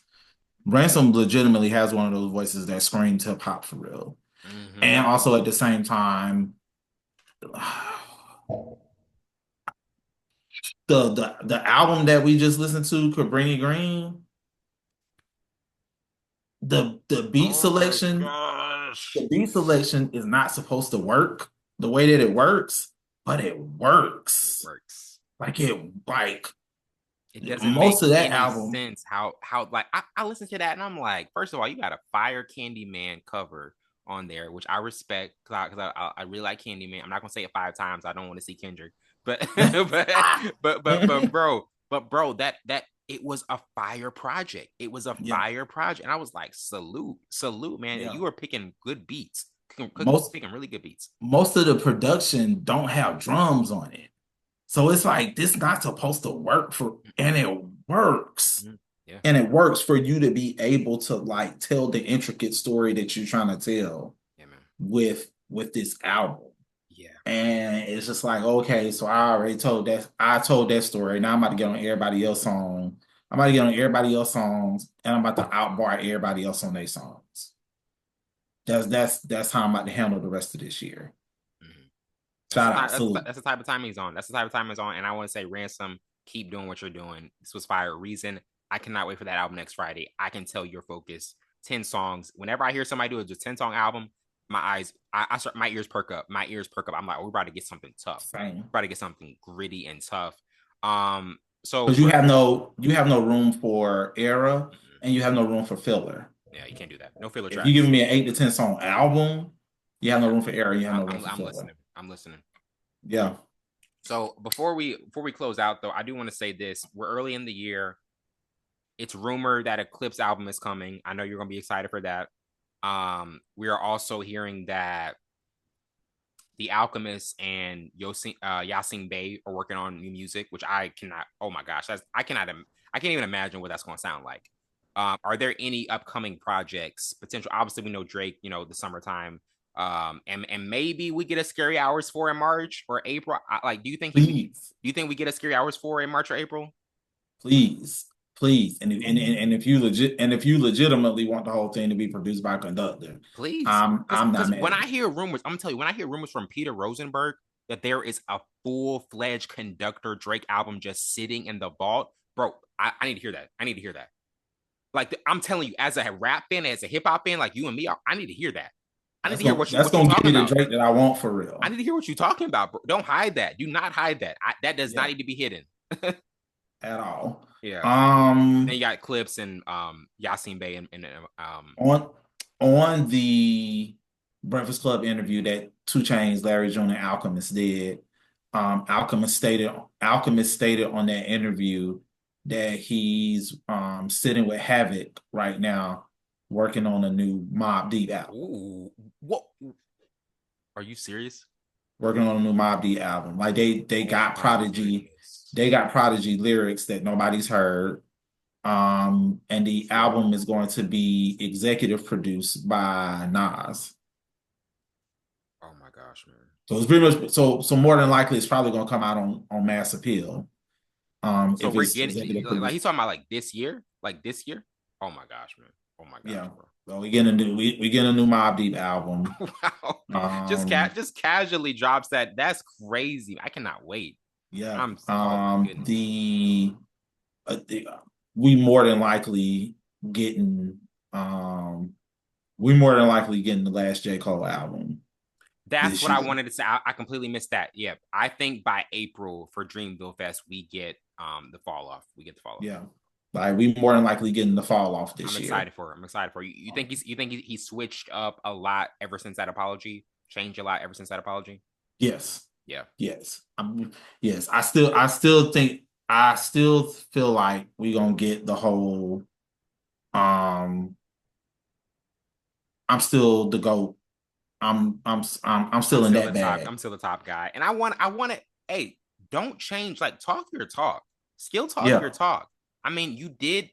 Ransom legitimately has one of those voices that screams hip hop for real. And also at the same time, the album that we just listened to, Cabrini Green, the beat Oh my selection, gosh. the beat selection is not supposed to work the way that it works, but it It works. works. Like It doesn't most make of that any album. sense how like I listen to that and I'm like, first of all, you got a Fire Candyman cover on there, which I respect because I really like Candyman. I'm not gonna say it 5 times. I don't want to see Kendrick, but but bro, that it was a fire project. It was a Yeah, fire project, and I was like, salute, man. yeah. You are picking good beats, Most picking really good beats. most of the production don't have drums on it. So it's like this not supposed to work for, and it works. Mhm. Yeah, And it works for you to be able to like tell the intricate story that you're trying to tell yeah, man. with this album. Yeah. And it's just like, okay, so I already told that I told that story. Now I'm about to get on everybody else's song. I'm about to get on everybody else's songs and I'm about to outbar everybody else on their songs. That's how I'm about to handle the rest of this year. Mhm. Shout out, salute. That's the type of time he's on. That's the type of time he's on. And I want to say, Ransom, keep doing what you're doing. This was fire. Reason. I cannot wait for that album next Friday. I can tell your focus. 10 songs. Whenever I hear somebody do a just 10 song album, my eyes, I start, my ears perk up. My ears perk up. I'm like, oh, we're about to get something tough. Same. We're about to get something gritty and tough. So Because for you have no room for era and you have no room for filler. yeah, you can't do that. No filler If you're tracks. giving me an 8 to 10 song album, you have no room for error. You have no room for I'm filler. listening. I'm listening. Yeah. So before we close out though, I do want to say this. We're early in the year. It's rumored that Eclipse album is coming. I know you're gonna be excited for that. We are also hearing that The Alchemist and Yasin Bey are working on new music, which I cannot. Oh my gosh, I can't even imagine what that's going to sound like. Are there any upcoming projects? Potential. Obviously, we know Drake. You know, the summertime. And maybe we get a Scary Hours 4 in March or April. Like, Please. do you think we get a Scary Hours 4 in March or April? Please. Please. And if you legitimately want the whole thing to be produced by a conductor, Please, I'm not because mad when at I it. hear rumors, I'm gonna tell you, when I hear rumors from Peter Rosenberg that there is a full-fledged conductor Drake album just sitting in the vault, bro, I need to hear that. I need to hear that. Like I'm telling you, as a rap fan, as a hip hop fan, like you and me, I need to hear that. I need to hear That's what you're gonna give talking me the about. Drake that I want for I real. need to hear what you're talking about, bro. Don't hide that. Do not hide that. That does not Yeah, need to be hidden. at all. Yeah. Then you Um got Clips and Yasin Bey and on the Breakfast Club interview that 2 Chainz, Larry June, and Alchemist did, Alchemist stated on that interview that he's sitting with Havoc right now, working on a new Mobb Deep album. ooh, what? Are you serious? Working on a new Mobb Deep album. Like they Oh got my Prodigy, goodness. lyrics that nobody's heard. And the album is going to be executive produced by Nas. Oh my gosh, man. So it's pretty much so more than likely it's probably going to come out on Mass Appeal. So If we're it's getting executive like produced. he's talking about like this year, like this year. Oh my gosh, man. Oh my gosh, Yeah. bro. So we get a new Mobb Deep album. Wow. Um Just casually drops that. That's crazy. I cannot wait. yeah. I'm oh my goodness. The we more than likely getting um we more than likely getting the last J. Cole album That's this what I year. wanted to say. I completely missed that. Yeah. I think by April for Dreamville Fest, we get the fall off. We get the fall off. Yeah. Like we more than likely getting the fall off I'm this year. excited for it. I'm excited for you. You think he switched up a lot ever since that apology? Changed a lot ever since that apology? Yes. Yeah. Yes. Yes. I still feel like we're gonna get the whole um I'm still the GOAT. I'm I'm still in still that the top. bag. I'm still the top guy, and I want to. Hey, don't change. Like talk your talk. Still talk your Yeah. talk. I mean, you did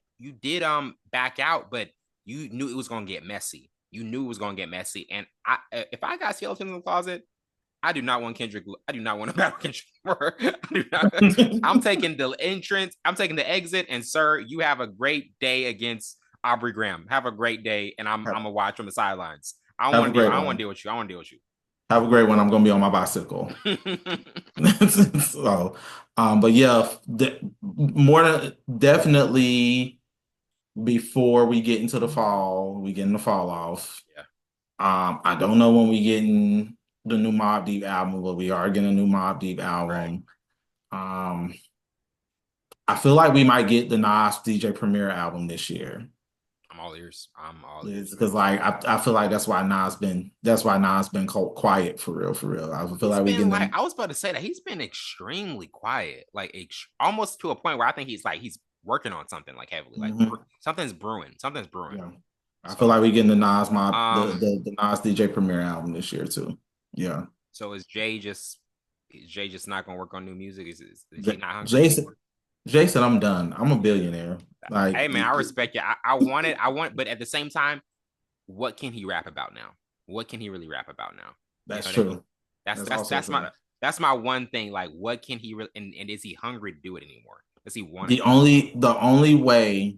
back out, but you knew it was gonna get messy. You knew it was gonna get messy, and if I got skeletons in the closet, I do not want Kendrick. I do not want to battle Kendrick more. I do not. I'm taking the entrance. I'm taking the exit, and sir, you have a great day against Aubrey Graham. Have a great day, and I'm Have, gonna watch from the sidelines. I don't have a want to deal. great I don't want to one. deal with you. I want to deal with Have a great one. I'm gonna be on my bicycle. you. So, but yeah, more than definitely before we get into the fall, we get in the fall off. Yeah. I don't know when we getting the new Mobb Deep album, but we are getting a new Mobb Deep Right. album. Um, I feel like we might get the Nas DJ Premier album this year. I'm all ears. I'm all ears, man. Because like I feel like that's why Nas been quiet for real, for real. I feel He's like we been getting like, the I was about to say that he's been extremely quiet, like almost to a point where I think he's working on something like heavily, like mhm, something's brewing. Something's brewing. yeah. I feel So, like we getting the Nas Mob um, the Nas DJ Premier album this year too. Yeah. so is Jay just not gonna work on new music? Is he J- not hungry Jason anymore? Jason, I'm done. I'm a billionaire. Like Hey man, I respect you. I want, but at the same time, what can he rap about now? What can he really rap about now? You know that's what I mean? true. That's also That's true. my one thing. Like, what can he really and is he hungry to do it anymore? Does he want to The do it? only way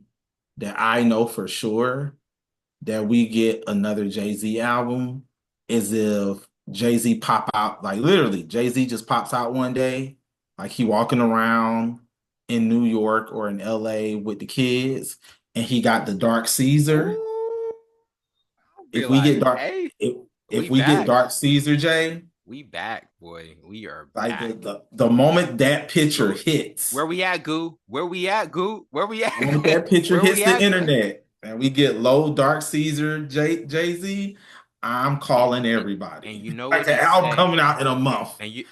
that I know for sure that we get another Jay-Z album is if Jay-Z pop out, like literally, Jay-Z just pops out one day, like he walking around in New York or in LA with the kids, and he got the Dark Caesar. Ooh, I'll be If we like, get dark, hey, if we we get back. Dark Caesar, Jay, We back, boy. We are like back. the moment that picture Goo, hits, where we at, Goo? Where we at, Goo? Where we the moment at? that picture Where hits we the at? internet, and we get low Dark Caesar Jay-Z, I'm And, calling and, and everybody. you know Like what the he album said? coming out in a month. And you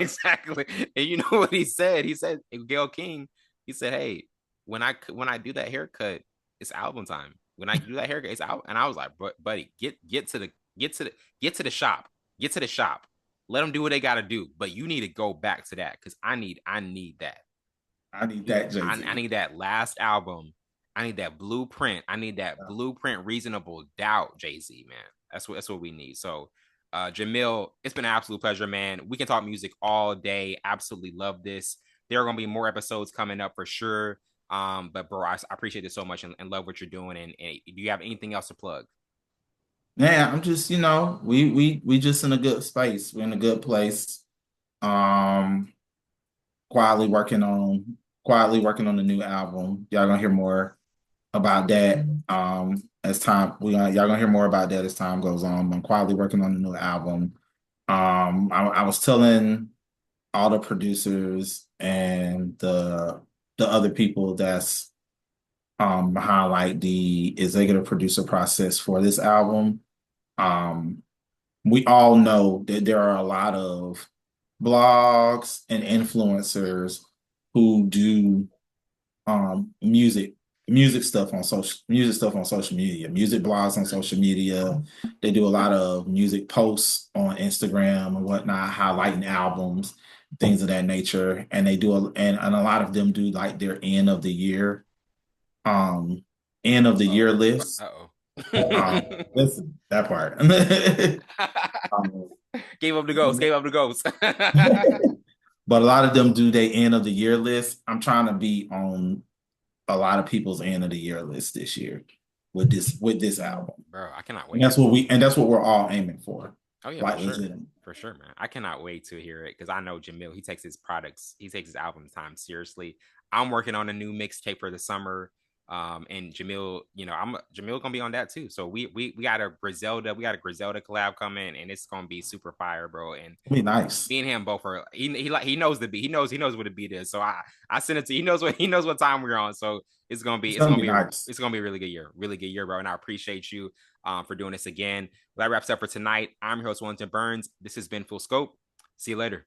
exactly. And you know what he said? He said, Gail King, he said, hey, when I do that haircut, it's album time. When I do that haircut, it's out. And I was like, buddy, get to the get to the shop. Get to the shop. Let them do what they gotta do. But you need to go back to that because I need that. I need that I Jay-Z. need that last album. I need that blueprint. I need that blueprint reasonable doubt, Jay-Z, man. That's what we need. So Jamil, it's been an absolute pleasure, man. We can talk music all day. Absolutely love this. There are gonna be more episodes coming up for sure. But bro, I appreciate it so much and love what you're doing. And do you have anything else to plug? Yeah, I'm just, we just in a good space. We're in a good place. Um, quietly working on quietly working on the new album. Y'all gonna hear more about that as time y'all gonna hear more about that as time goes on. I'm quietly working on the new album. I was telling all the producers and the other people that's behind like the executive producer process for this album. Um, we all know that there are a lot of blogs and influencers who do music stuff on social media, music blogs on social media. They do a lot of music posts on Instagram and whatnot, highlighting albums, things of that nature. And they do and a lot of them do like their um end of the Oh, year list. uh-oh. Listen, that part. um, Gave up the ghost, gave up the ghost. but a lot of them do their end of the year list. I'm trying to be on a lot of people's end of the year list this year with this album. Bro, I cannot And wait. that's what we're all aiming for. Oh yeah, for Like sure. legit. For sure, man. I cannot wait to hear it because I know Jamil, he takes his album time seriously. I'm working on a new mixtape for the summer. And Jamil, Jamil gonna be on that too. So we got a Griselda collab coming and it's gonna be super fire, bro. And It'll be nice. me and him both are he knows the beat. He knows what the beat is. So I sent it to he knows what time we're on. So It's gonna be nice. it's gonna be a really good year, bro. And I appreciate you for doing this again. Well, that wraps up for tonight. I'm your host, Wellington Burns. This has been Full Scope. See you later.